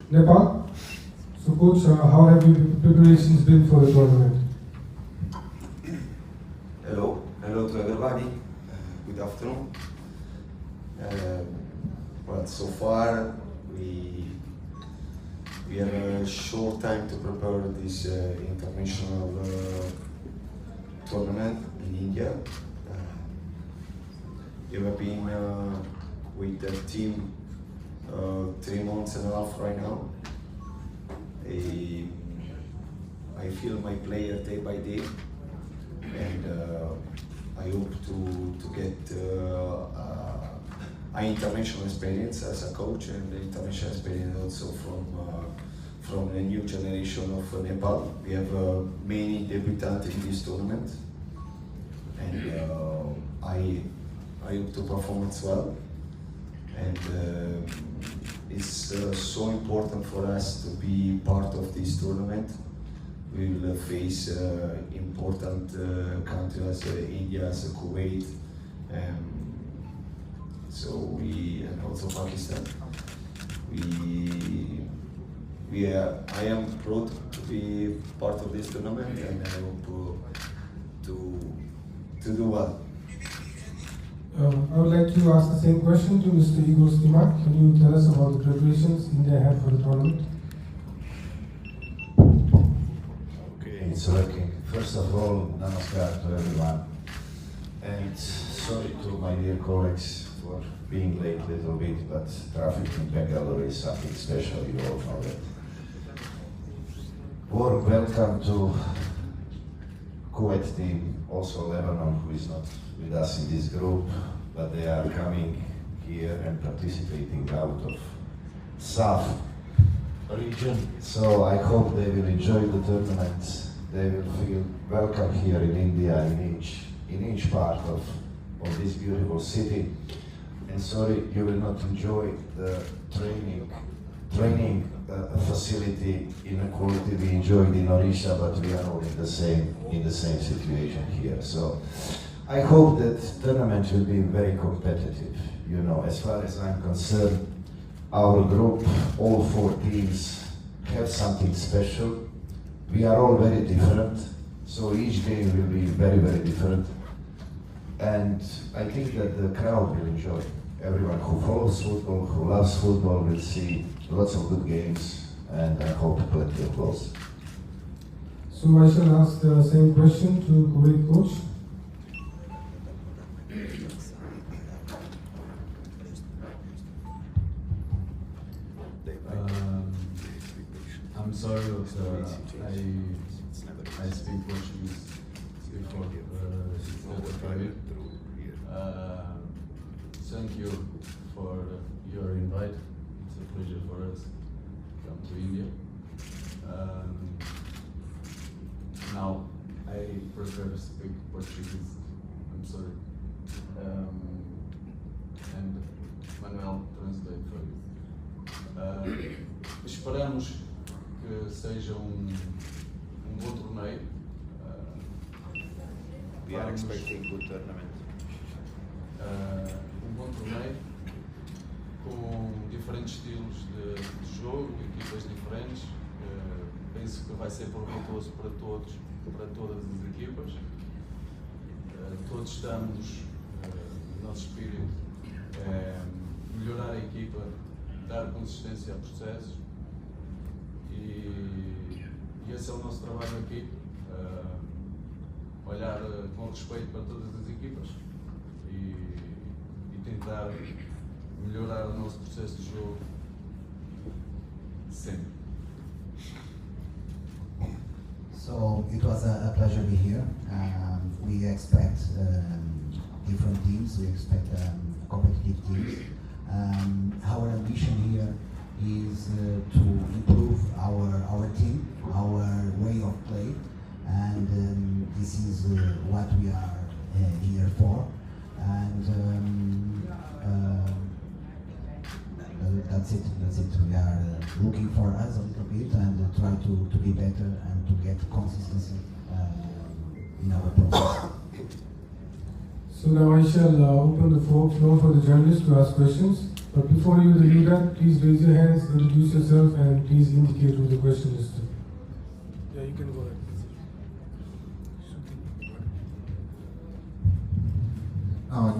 Nepal. So coach, how have your preparations been for the tournament? Hello to everybody. Good afternoon. Well, so far we have a short time to prepare this international tournament in India. We have been with the team 3 months and a half right now. I feel my player day by day, and I hope to get an international experience as a coach, and the international experience also from the new generation of Nepal. We have many debutants in this tournament, and I hope to perform as well. And it's so important for us to be part of this tournament. We will face important countries as India, as Kuwait, and also Pakistan. I am proud to be part of this tournament, and I hope to do well. I would like to ask the same question to Mr. Igor Stimac. Can you tell us about the preparations India had for the tournament? Okay, it's working. First of all, namaskar to everyone. And sorry to my dear colleagues for being late a little bit, but traffic in Bangalore is something special, you all know that. Warm welcome to Kuwait team, also Lebanon, who is not with us in this group, but they are coming here and participating out of SAFF region. So I hope they will enjoy the tournament. They will feel welcome here in India, in each part of this beautiful city. And sorry, you will not enjoy the training facility in a quality we enjoyed in Odisha, but we are all in the same situation here. So I hope that tournament will be very competitive. You know, as far as I'm concerned, our group, all 4 teams, have something special. We are all very different, so each game will be very, very different. And I think that the crowd will enjoy. Everyone who follows football, who loves football, will see lots of good games, and I hope plenty of goals. So I shall ask the same question to Kuwait coach. I'm sorry, but I speak Portuguese before thank you for your invite. It's a pleasure for us to come to India. Now, I prefer to speak Portuguese. I'm sorry. And Manuel translate for you. Esperamos que seja bom torneio. We are expecting good tournament. Bom torneio com diferentes estilos de jogo, equipas diferentes. Penso que vai ser proveitoso para todas as equipas. Todos estamos, o nosso espírito é melhorar a equipa, dar consistência a processos, e esse é o nosso trabalho aqui, olhar com respeito para todas as equipas e tentar melhorar o nosso processo de jogo sempre. So it was a pleasure to be here. We expect different teams, we expect competitive teams. Our ambition here is to improve our team, our way of play, and this is what we are here for. And that's it. We are looking for us a little bit and try to be better and to get consistency in our process. So now I shall open the floor for the journalists to ask questions. But before you do that, please raise your hands, introduce yourself, and please indicate who the question is to. Yeah, you can go ahead.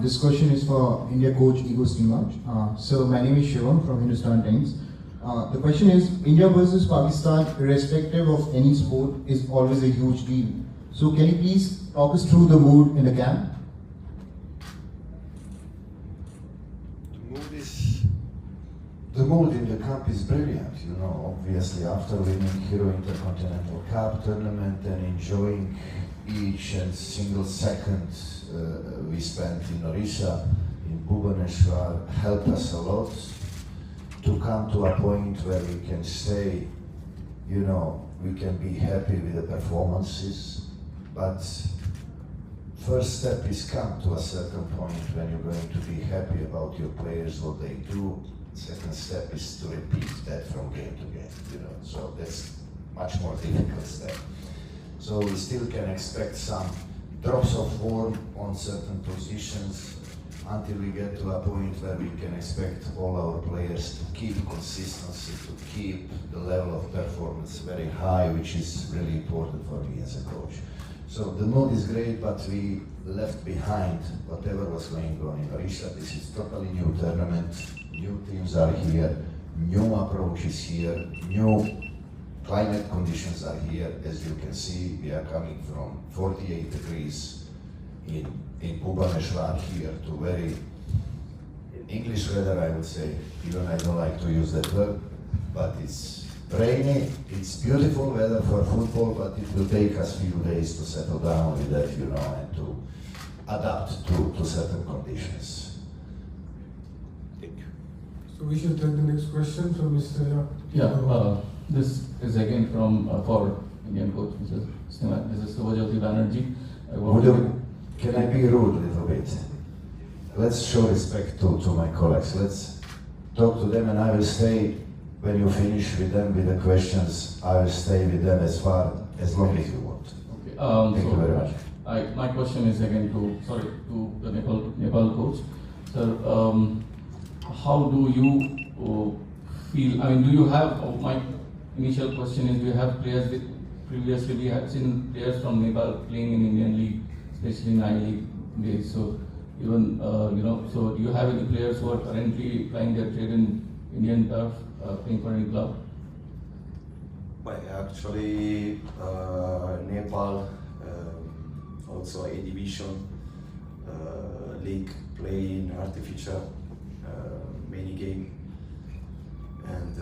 This question is for India coach Igor Stimac. So my name is Shivam from Hindustan Times. The question is, India versus Pakistan, irrespective of any sport, is always a huge deal. So can you please talk us through the mood in the camp? The mood in the camp is brilliant, you know, obviously after winning Hero Intercontinental Cup tournament and enjoying each and single second we spent in Orissa, in Bhubaneswar, helped us a lot to come to a point where we can say, you know, we can be happy with the performances, but first step is come to a certain point when you're going to be happy about your players, what they do. Second step is to repeat that from game to game, you know, so that's much more difficult step. So we still can expect some drops of form on certain positions until we get to a point where we can expect all our players to keep consistency, to keep the level of performance very high, which is really important for me as a coach. So the mood is great, but we left behind whatever was going on in Orissa. This is totally new tournament, new teams are here, new approaches here, new climate conditions are here. As you can see, we are coming from 48 degrees in Bhubaneswar here to very English weather, I would say. Even I don't like to use that word, but it's rainy, it's beautiful weather for football, but it will take us a few days to settle down with that, you know, and to adapt to certain conditions. Thank you. So we should take the next question from Mr. This is again from for Indian coach, Mr. Stimac. This is Subhajyoti Banerjee. Can I be rude a little bit? Let's show respect to my colleagues. Let's talk to them, and I will stay when you finish with them with the questions. I will stay with them as long as you want. Okay. Thank you very much. My question is again to the Nepal coach. Sir, how do you feel? I mean, do you have? My initial question is: do you have players? Previously, we had seen players from Nepal playing in Indian League, especially in I-League days. So even so do you have any players who are currently playing their trade in Indian turf, playing for any club? Well, actually, Nepal, also a division league, playing artificial mini game, and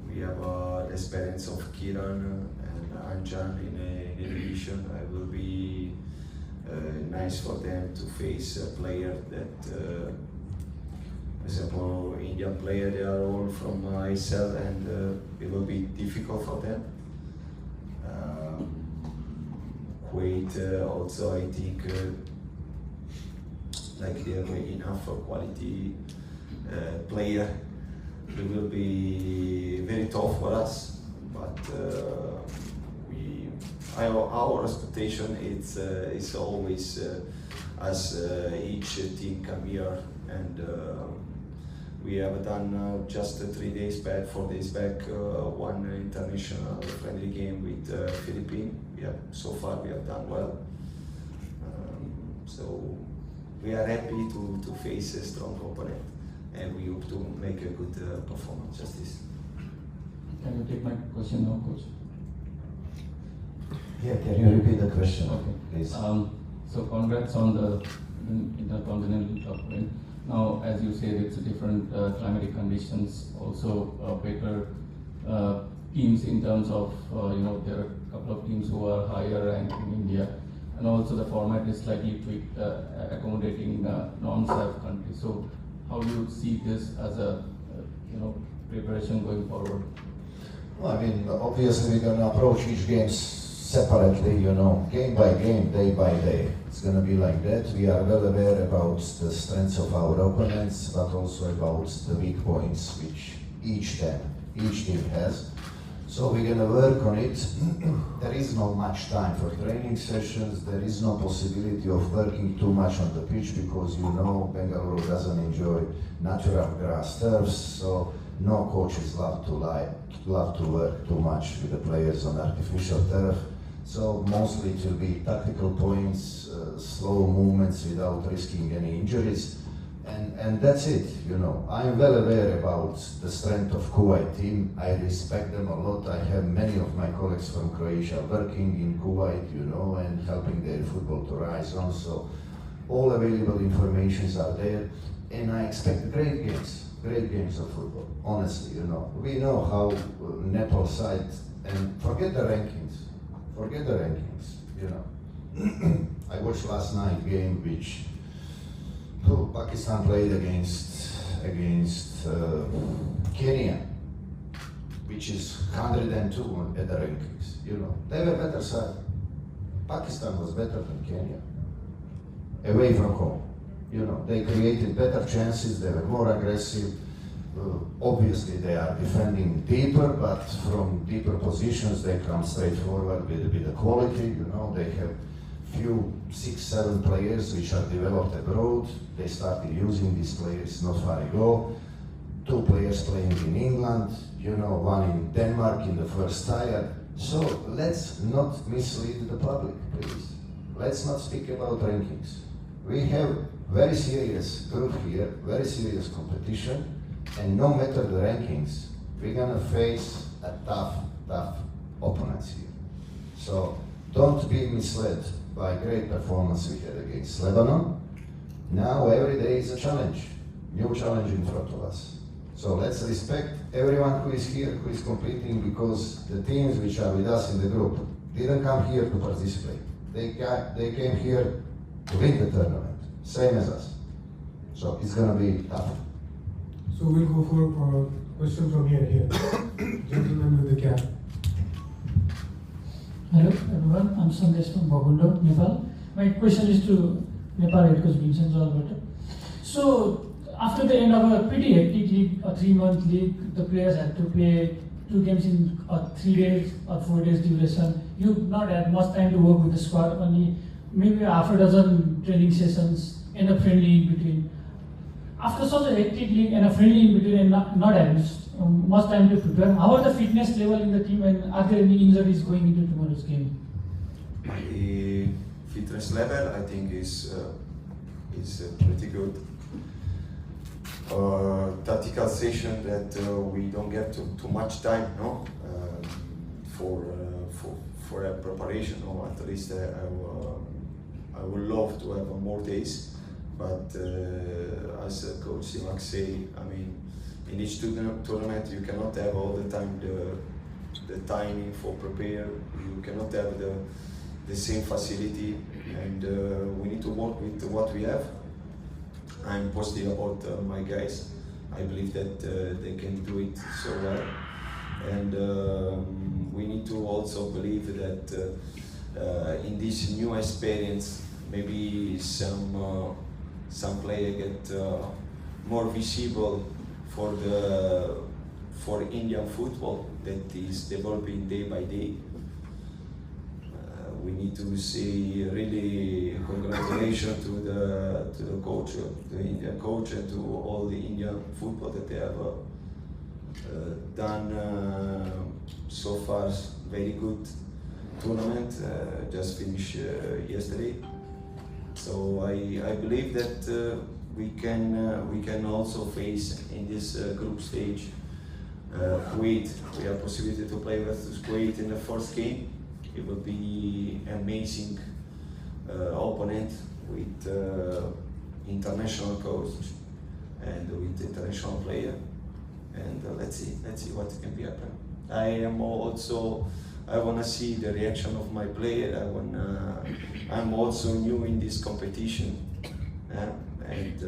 we have the experience of Kiran and Anjan in a division. It will be nice for them to face a player that, for example, Indian player, they are all from ISL, and it will be difficult for them. Kuwait also, I think, like they have enough quality player. It will be very tough for us, but our expectation is always as each team come here, and we have done just 3 days back, 4 days back, one international friendly game with Philippines. So far we have done well. So we are happy to face a strong opponent, and we hope to make a good performance. Just this. Can you take my question now, coach? Yeah, can you repeat the question, Okay. please? So congrats on the Intercontinental Cup win. Now, as you said, it's different climatic conditions, also better teams in terms of, there are a couple of teams who are higher ranked in India, and also the format is slightly tweaked, accommodating non-SAFF countries. So how do you see this as a, preparation going forward? Well, I mean, obviously we're going to approach each game separately, game by game, day by day. It's going to be like that. We are well aware about the strengths of our opponents, but also about the weak points which each team has. So we're gonna work on it. There is not much time for training sessions. There is no possibility of working too much on the pitch because you know Bengaluru doesn't enjoy natural grass turfs. So no coaches love to work too much with the players on artificial turf. So mostly it will be tactical points, slow movements without risking any injuries. And that's it, you know. I'm well aware about the strength of Kuwait team. I respect them a lot. I have many of my colleagues from Croatia working in Kuwait, you know, and helping their football to rise on. So all available informations are there. And I expect great games of football, honestly, you know. We know how Nepal side, and forget the rankings, you know. I watched last night game which Pakistan played against Kenya, which is 102 at the rankings. You know, they were better side. Pakistan was better than Kenya, away from home. You know, they created better chances. They were more aggressive. Obviously, they are defending deeper, but from deeper positions, they come straight forward with the quality. You know, they have few 6-7 players which are developed abroad. They started using these players not far ago. 2 players playing in England, you know, 1 in Denmark in the first tier. So let's not mislead the public, please. Let's not speak about rankings. We have very serious group here, very serious competition, and no matter the rankings, we're gonna face a tough opponents here. So don't be misled by great performance we had against Lebanon. Now every day is a challenge, new challenge in front of us. So let's respect everyone who is here, who is competing, because the teams which are with us in the group didn't come here to participate. They came here to win the tournament, same as us. So it's gonna be tough. So we'll go for a question from here. Gentleman with the cap. Hello everyone, I'm Sandesh from Bogundo, Nepal. My question is to Nepal head coach Vincent Zalberto. So after the end of a pretty hectic league, a 3-month league, the players had to play 2 games in 3 days or 4 days duration. You not had much time to work with the squad, only maybe half a dozen training sessions and a friendly in between. After such a hectic league and a friendly in between and not having much time to prepare, how are the fitness level in the team and are there any injuries going into tomorrow's game? The fitness level, I think, is pretty good. Tactical session that we don't get too much time, no, for a preparation, or at least I would love to have more days. But as Coach Simak say, I mean, in each tournament you cannot have all the time the timing for prepare. You cannot have the same facility, and we need to work with what we have. I'm positive about my guys. I believe that they can do it so well, and we need to also believe that in this new experience, maybe some player get more visible for Indian football that is developing day by day. We need to say really congratulations to the coach, the Indian coach, and to all the Indian football that they have done so far. Very good tournament, just finished yesterday. So I believe that we can also face in this group stage Kuwait. We have possibility to play versus Kuwait in the first game. It will be amazing opponent with international coach and with international player. And let's see what can be happen. I want to see the reaction of my player. I'm also new in this competition, and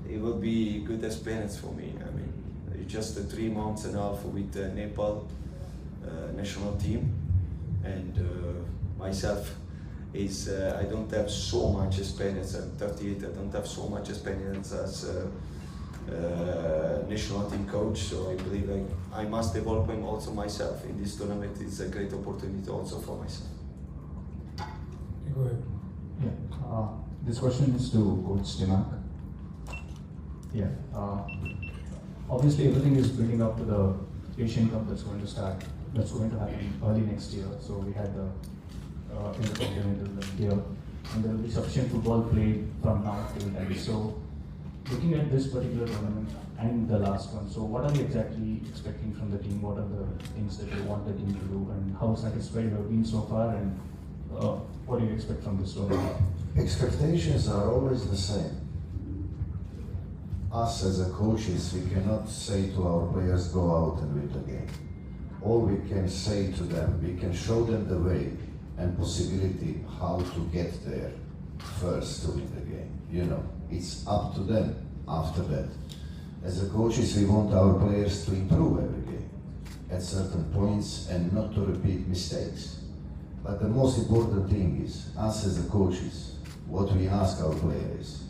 it will be a good experience for me. I mean, it's just 3 months and a half with the Nepal national team, and myself is I don't have so much experience. I'm 38. I don't have so much experience as national team coach. So I believe I must develop him also myself in this tournament. It's a great opportunity also for myself. Go ahead. Yeah. This question is to Coach Stimac. Yeah. Obviously, everything is building up to the Asian Cup that's going to start. That's going to happen early next year. So we had the Intercontinental here, and there will be sufficient football played from now till then. So, looking at this particular tournament and the last one, so what are you exactly expecting from the team? What are the things that you want the team to do, and how satisfied you have been so far, and what do you expect from this tournament? Expectations are always the same. Us as a coaches, we cannot say to our players, go out and win the game. All we can say to them, we can show them the way and possibility how to get there first to win the game. You know, it's up to them after that. As a coaches, we want our players to improve every game at certain points and not to repeat mistakes. But the most important thing is, us as a coaches, what we ask our players,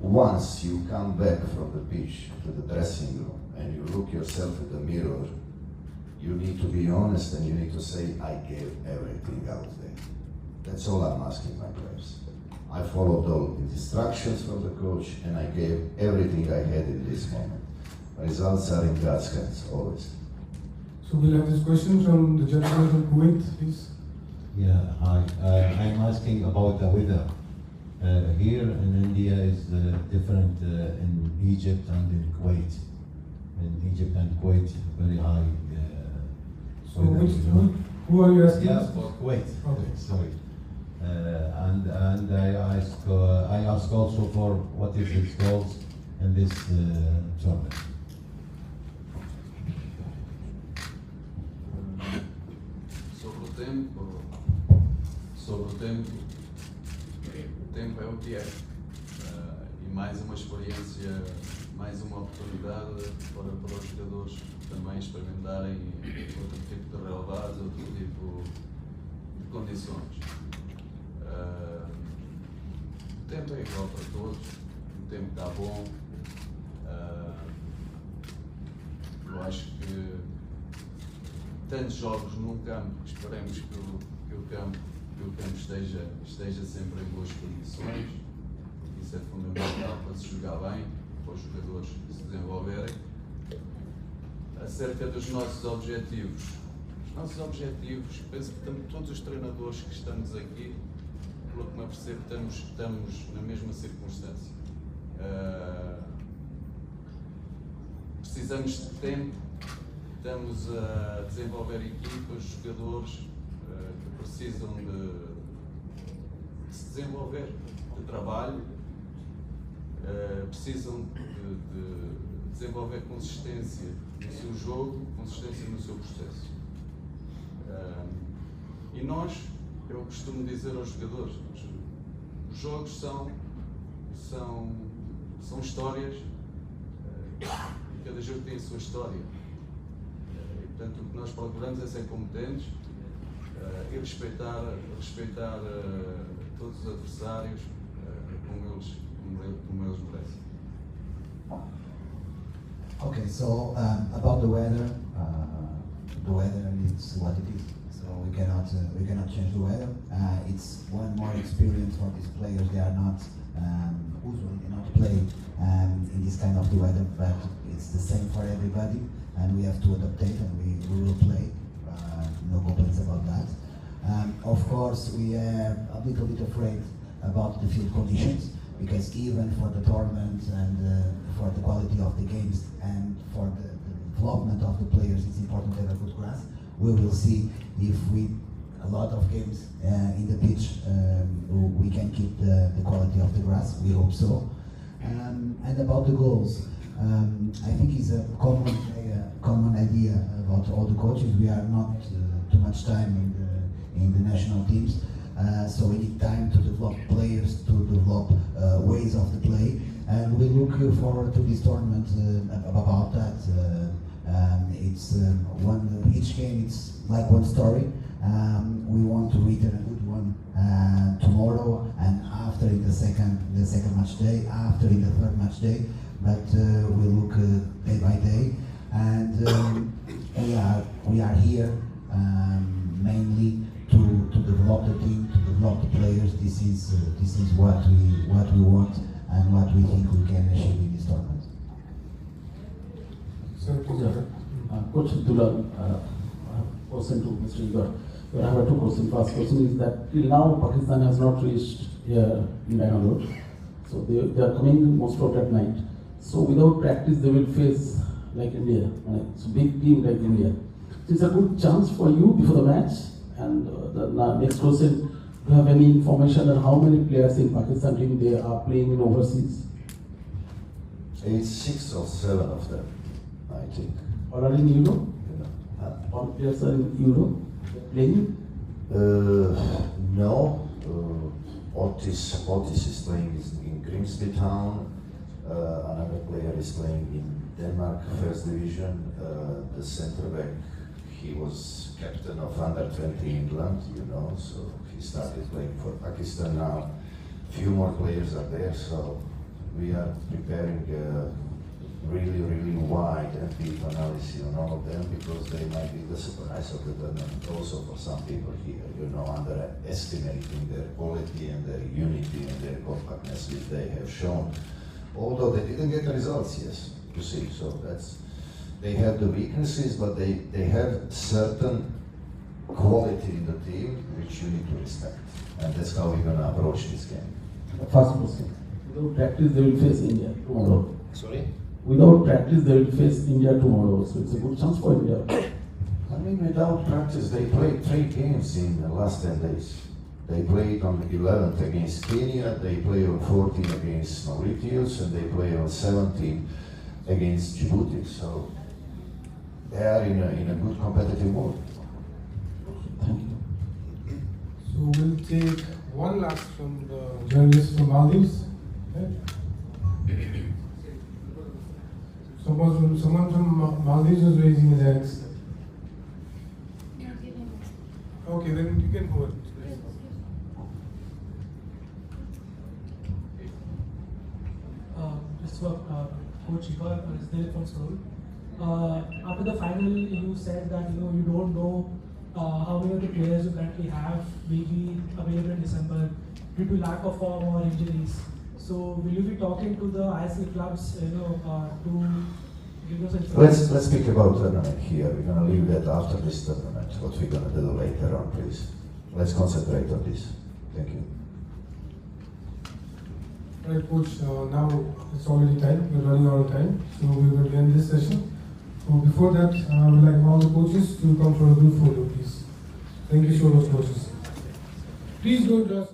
once you come back from the pitch to the dressing room and you look yourself in the mirror, you need to be honest and you need to say, I gave everything out there. That's all I'm asking my players. I followed all the instructions from the coach and I gave everything I had in this moment. Results are in God's hands, always. So we'll have this question from the gentleman from Kuwait, please. Yeah, hi. I'm asking about the weather. Here in India is different in Egypt and in Kuwait. In Egypt and Kuwait, very high. So who are you asking? Yeah, for Kuwait. Okay. Sorry. And I ask also for what is his goals in this tournament. Sobre o tempo é o que é. E mais uma experiência, mais uma oportunidade para os jogadores também experimentarem outro tipo de relevados, outro tipo de condições. O tempo é igual para todos, o tempo está bom. Eu acho que tantos jogos num campo, esperemos que o campo esteja sempre em boas condições, porque isso é fundamental para se jogar bem, para os jogadores se desenvolverem. Acerca dos nossos objetivos. Os nossos objetivos, penso que todos os treinadores que estamos aqui, pelo que me apercebo, estamos na mesma circunstância. Precisamos de tempo, estamos a desenvolver equipas, jogadores que precisam de se desenvolver, de trabalho, precisam de desenvolver consistência no seu jogo, consistência no seu processo. E nós, eu costumo dizer aos jogadores, os jogos são histórias, e cada jogo tem a sua história. E, portanto, o que nós procuramos é ser competentes e respeitar todos os adversários como eles merecem. Okay, so about the weather is what it is. So we cannot change the weather. It's one more experience for these players. They are not usually not play in this kind of the weather, but it's the same for everybody, and we have to adapt it, and we will play. No complaints about that. Of course, we are a little bit afraid about the field conditions, because even for the tournament and for the quality of the games and for the development of the players, it's important to have a good grass. We will see if a lot of games in the pitch, we can keep the quality of the grass. We hope so. And about the goals, I think it's a common idea about all the coaches. We are not too much time in the national teams. So we need time to develop players, to develop ways of the play, and we look forward to this tournament about that. Each game it's like one story. We want to read a good one tomorrow, and after in the second match day, after in the third match day, but we look day by day, and we are here mainly to develop the team, to develop the players. This is what we want and what we think we can achieve in this tournament. Coach Dulal, question to Mr. Igor. I have two questions. First question is that till now Pakistan has not reached here in Bangalore. So they are coming most of at night. So without practice they will face like India, it's a big team like India. So it's a good chance for you before the match. And the next question, do you have any information on how many players in Pakistan team they are playing in overseas? It's 6 or 7 of them, I think. All are in Europe? Yeah. All players are in Europe playing? No. Otis is playing in Grimsby Town. Another player is playing in Denmark, First Division. The centre back, he was captain of under-20 England, so he started playing for Pakistan now. Few more players are there, so we are preparing really wide and deep analysis on all of them, because they might be the surprise of the tournament also for some people here, underestimating their quality and their unity and their compactness which they have shown. Although they didn't get results, yes, you see, so they have the weaknesses, but they have certain quality in the team which you need to respect. And that's how we're going to approach this game. First question. Without practice they will face India tomorrow. Sorry? Without practice they will face India tomorrow. So it's a good chance for India. I mean, without practice, they played 3 games in the last 10 days. They played on the 11th against Kenya, they play on 14 against Mauritius, and they play on 17 against Djibouti. So they are in a good competitive mode. Thank you. So we'll take one last from the journalist from Maldives. Okay. Someone from Maldives was raising his hands. Okay, then you can go ahead. Just for Coach Igor is there from Seoul. After the final, you said that you don't know how many of the players you currently have will be available in December due to lack of form or injuries. So will you be talking to the ISL clubs, to give us information? Let's speak about tournament here. We're gonna leave that after this tournament. What we're gonna do later on, please. Let's concentrate on this. Thank you. Right, Coach, now it's already time, we're running out of time, so we will end this session. So before that, I would like all the coaches to come for a group photo, please. Thank you so much, coaches. Please don't just